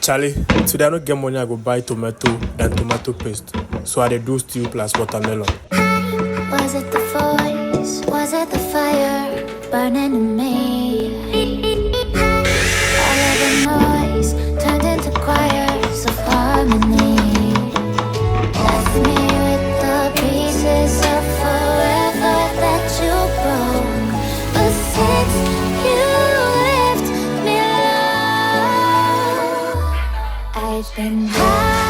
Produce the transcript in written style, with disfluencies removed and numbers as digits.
Charlie, today I don't get money, I go buy tomato and tomato paste. So I dey do stew plus watermelon. Was it the voice? Was it the fire burning in me? All of the noise turned into choirs of harmony. Left me with the pieces of forever that you broke. But since you left me alone, I've been high.